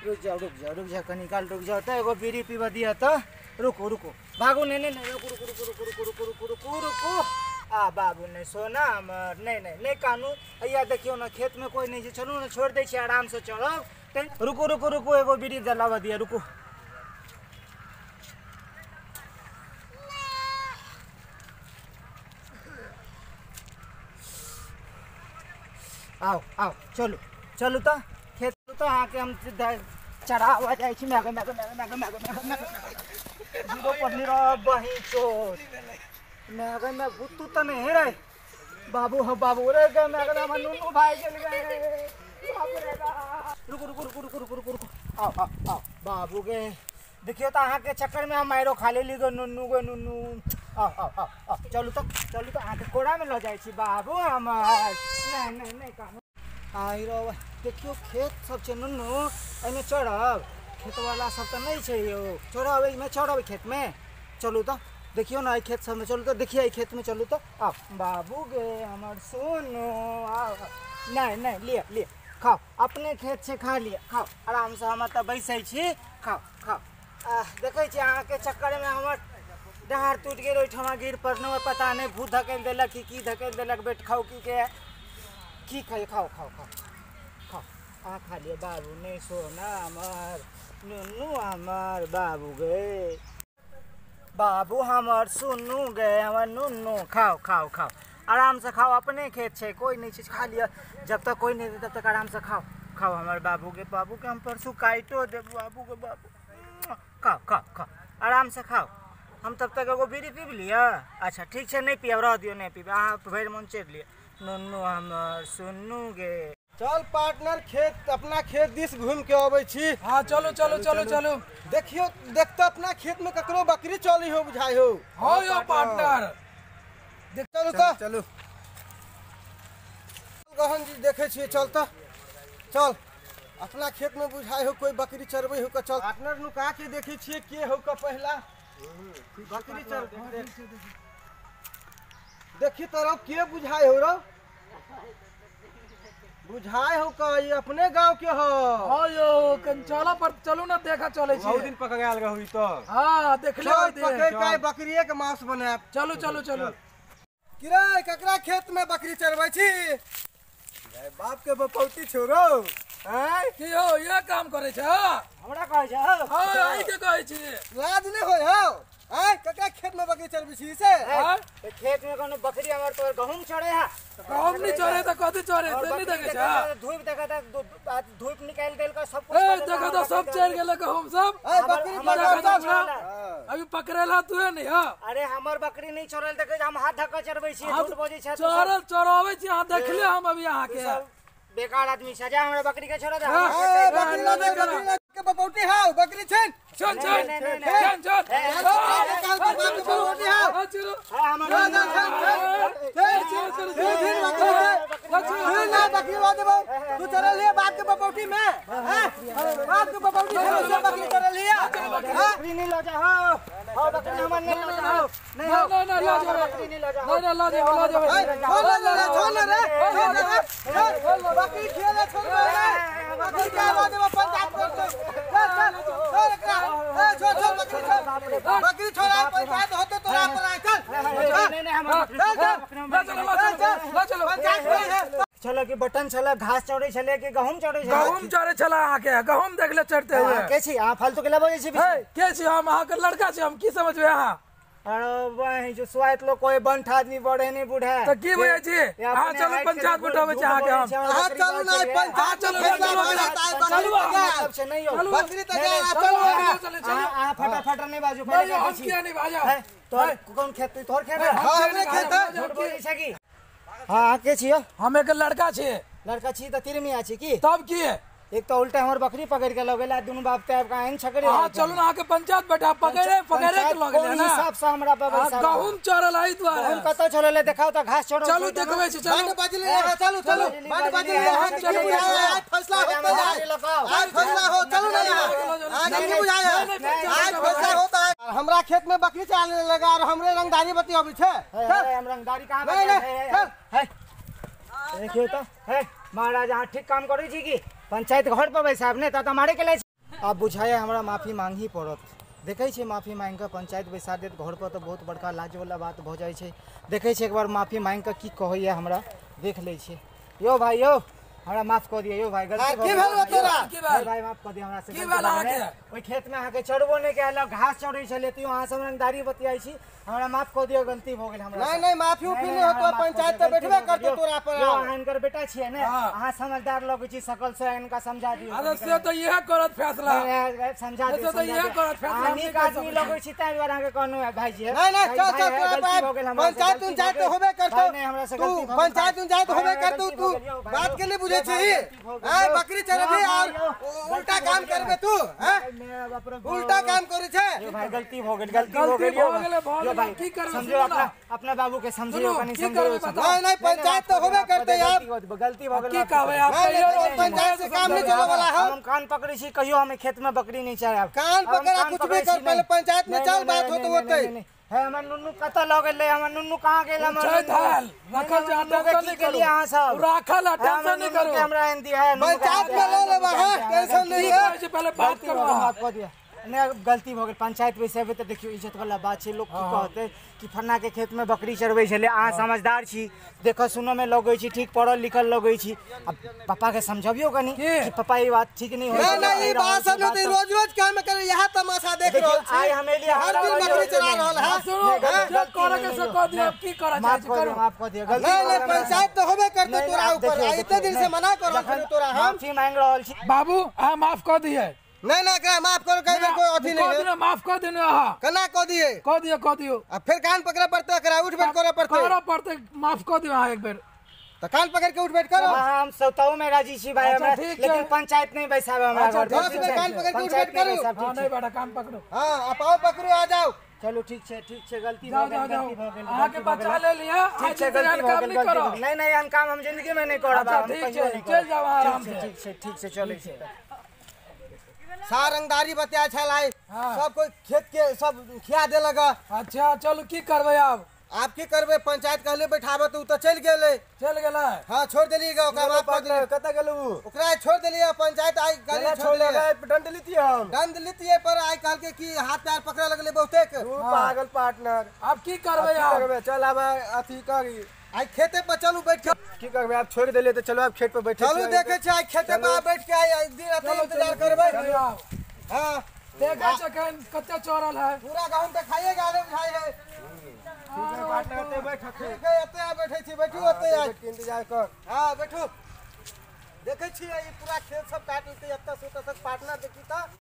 रुक जा कनिकाल रुक जाओ तो एगो बीड़ी पीवा दिया तो रुको भागो नहीं रुको आ बाबू नहीं सोना हमर नहीं कानू या देखियो ना खेत में कोई नहीं चलो ना छोड़ दे आराम से चलो रुको एगो बीड़ी जलावा दिया रुको आओ चलो तो खेत तो आके हम चढ़ावा जाए जीरो पढ़नी रहा बही चोट मैं भूतू तो नहीं रे बाबू रे गए मैं नुनू भाई चल गए रुको आओ बाबू के देखियो तो अहाँ के चक्कर में हम मारो खा ली गो नुनू आओ चलू तो अहाँ के कोड़ा में लो जाए बाबू हमार नहीं काम आई रो देखियो खेत सब छे नुनू एमे चढ़ब खेत वाला सब तो नहीं छे यो चढ़ब एमे चढ़ब खेत में चलू तो देखियो ना खेत सब में चलू तो देखिए खेत में चलू तो आओ बाबू गे हमार सोनू आओ नहीं लिए खाओ अपने खेत से खा लिया खाओ आराम से हम तो बैसे छी खाओ देखे छी अहाँ के चक्कर में हमर डार टूट गेल ओठमा गिर पड़ने पता नहीं भूत धकेल देलक की धकेल देलक बेट खाओ की खाइए खाओ आ खा लिए बाबू नहीं सोना हमार नुनू हमार बाबू गए बाबू हमार सुनू गए हमार नुनू खाओ आराम से खाओ अपने खेत छे कोई नहीं चीज खा लिया जब तक कोई नहीं तब तक आराम से खाओ हमारे बाबू के हम परसों काटो दे बाबू खाओ आराम से खाओ हम तब तक एगो बीड़ी पी लिया अच्छा ठीक है नहीं पिया रह दियो नहीं पीबे अहाँ भर मन चढ़ लिए नुनू हमार सुनू गे चल पार्टनर खेत अपना खेत दिस घूम के आवे छी हां चलो देखियो देखते अपना खेत में ककरो बकरी चली हो बुझाई हो हां यो पार्टनर चलो गहन जी देखे छी चल अपना खेत में बुझाई हो कोई बकरी चरबे हो चल पार्टनर नु का के देखे छी के हो का पहला बकरी चर देखी तरफ के बुझाई हो रो बुझाई हो का ये अपने गांव के हो हां यो कंचाला पर चलो ना देखा चले छी बहुत दिन पक गेल गहुई तो हां देख ले पके काय बकरिए के मांस बनाए चलो किरे ककरा खेत में बकरी चरबै छी बाप के बपौती छोरो हैं कि हो ये काम करे छ हमरा कहै छ हां आई के कहै छी लाज नहीं होय हो हैं ककरा खेत में बकरी चरबै छी से खेत में कोनो बकरी हमर तोर गहूम चढ़े है गहूम नहीं चढ़े त कथि चढ़े ते नहीं देखे छ धूप देखा धूप निकाल देल का सब कुछ देखा तो सब चढ़ गेल गहूम सब बकरी अभी पकड़ेला तू नहीं हां अरे हमर बकरी नहीं चढ़ल देखे हम हाथ धक्का चढ़बै छी झूठ बोलै छ चढ़ावे छी हां देख ले हम अभी यहां के बेकार आदमी सजा हमरा बकरी के छोड़ दे बकरी के बपौती हां बकरी छन चल बकरी तू चल लिया बाप के बपौती में बाप के बपौती से बकरी चल लिया बकरी नहीं लो जा हो बकरी हमन नहीं लो जा नहीं लो जा बकरी नहीं लो जा छोड़ रे बकरी खेले छोड़ रे बकरी क्या बात है पंचायत बकरी छोड़ा पंचायत होते तो चलो कि बटन चला घास चढ़े चले कि गहूम चढ़े चला आके गहूम देख ले चढ़ते हुए के छी आ फालतू के लबो छी के छी हम आहा के लड़का छी हम की समझबे आहा अरे वही जो स्वाइट लोग कोई बंठ आदमी बड़े नहीं बूढ़ा तो की बुझे छी हां चलो पंचायत बैठावे छी आहा के हम हां चलो ना पंचायत चलो बकरी त चलो आ फटाफट नहीं बाजू हम किया नहीं बाजा तोर कौन खेत तोर खेत हां हमने खेत झूठ बोलै छ की हां के छियो हम एक लड़का छी त तिरमिया छी की तब की एक तो उल्टा हमर बकरी पकड़ के लगेला दोनों बाप ते का इन छकड़े हां चलो ना आके पंचायत बैठा पकड़े के लगेला ना हिसाब से हमरा पे गहूम चरल आई द्वारा हम कत चलले देखाओ त घास छोड़ो चलो देखबै छी चलो बजले चलो बात बजले हां फैसला होता आज फैसला हो चलो ना आज नहीं बुझाया आज फैसला होता है हमरा खेत में बकरी चालने लगा और हमरे रंगदारी बतियाबी छे हम रंगदारी कहां है देखियो तो है महाराज यहाँ ठीक काम करे छी की पंचायत घर पर बैसा ने त मारे के ले आप बुझाए हमरा माफी मांगी पड़त। देखे छे माफी मांग के पंचायत बैसा देत घर पर तो बहुत बड़का लाज वाला बात भ जाय छे। देखे छे एक बार माफी मांग के की कहैया हमरा देख ले छे। यो भाई यो हमरा माफ कर दिए यो भाई गलती की भेल तोरा भाई माफ कर दिए हमरा से ओई खेत में आके चढ़बो नहीं के घास चढ़ै छले त अहाँ सब रंगदारी बतियाई छी हमरा माफ कर दियो गलती भ गेल हमरा नहीं माफी उफी नहीं होतो पंचायत पे बैठबे करतो तोरा पर यो इनकर बेटा छिए ने अहाँ समझदार लोग छी सकल से इनका समझा दियो अरे से तो यह करत फैसला समझा दियो तो यह करत फैसला हम एक आदमी लोग छी ताई बार आके कहनो है भाई जी नहीं चल पंचायत होबे करतो नहीं हमरा से गलती पंचायत होबे करतो तू बात के लिए बुझे छी हां बकरी चरबे और उल्टा काम करबे तू हां उल्टा काम करे छे भाई गलती हो गेल भाई की करबे समझो अपना बाबू के समझियो कनी समझो नहीं पंचायत तो होबे करते यार गलती हो गेल की कहबे आप पंचायत से काम नहीं चले वाला है हम कान पकड़ी छी कहियो हमें खेत में बकरी नहीं चराब कान पकड़ा कुछ भी कर पहले पंचायत में चल बात हो तो होते है हमर नुन्नू कत ल गेले हमर नुन्नू कहां गेल हमर रखल जाता की के लिए हां सब रखल टेंशन नहीं करो हमरा एंदी है पंचायत में ले ले वहां टेंशन नहीं है पहले बात करो माफ कर दिया ने गलती हो गेल पंचायत में से तो देखियो इज्जत वाला बात छे लोग की कहते कि फन्ना के खेत में बकरी चरबै छले आ समझदार छी देखो सुनो में लगै छी ठीक पढ़ल लिखल लगै छी अब पापा के समझबियो कनी कि पापा ये बात ठीक नहीं हो नहीं बात सब नहीं रोज काम करे यहां तमाशा देख रहल छी आई हमें लिए हर दिन बकरी चरा रहल है सुनो करे के से कह दियो की करा माफ कर दियो गलती नहीं पंचायत तो होबे करते तोरा ऊपर इतने दिन से मना कर रहल तोरा हम माफी मांग रहल छी बाबू आ माफ कर दिए नहीं कह माफ करो कह कोई अथी नहीं है माफ कर देने हां कना कह दिए अब फिर कान पकड़े पड़ते करा उठ बैठ करे पड़ते माफ कर दियो हां एक बार तो कान पकड़ के उठ बैठ करो हम सौताऊ में राजी छी भाई हमरा लेकिन पंचायत नहीं बैसाबे हमरा घर कान पकड़ के उठ बैठ करो हां नहीं बेटा कान पकड़ो हां आप आओ पकड़ो आ जाओ चलो ठीक है गलती हो गेल आके बचा ले लिया ठीक है गलती काम नहीं करो नहीं हम काम हम जिंदगी में नहीं करब ठीक है चल जाओ आराम से ठीक से चले सारंगदारी बताया छलाई सब कोई खेत के सब खिया दे लगा अच्छा चलो की करबे आप की करबे पंचायत कहले बैठाबे तो चल गेले हां छोड़ देलिएगा ओकरा माफ कर दे कत गेलू ओकरा छोड़ देलिए पंचायत आई गाली छोड़ लगा दंड लितिए पर आई कहल के कि हाथ पैर पकड़े लगले बहुते पागल पार्टनर आप की करबे चल अब अथी करी आई खेते पर चलू बैठ की करबे आप छोड़ देले तो चलो आप खेत पर बैठ चलू देखे छै आई खेते पर बैठ के आई दिन रात इंतजार करबे हां देखा चकन कत्ते चोरल है पूरा गांव देखाइएगा आरे भाई है ठीक है पार्टनर बैठ ठीक है एते बैठे छी बैठू ओते इंतजार कर हां बैठू देखे छी ई पूरा खेत सब काट लेते एत से तक पार्टनर देखी त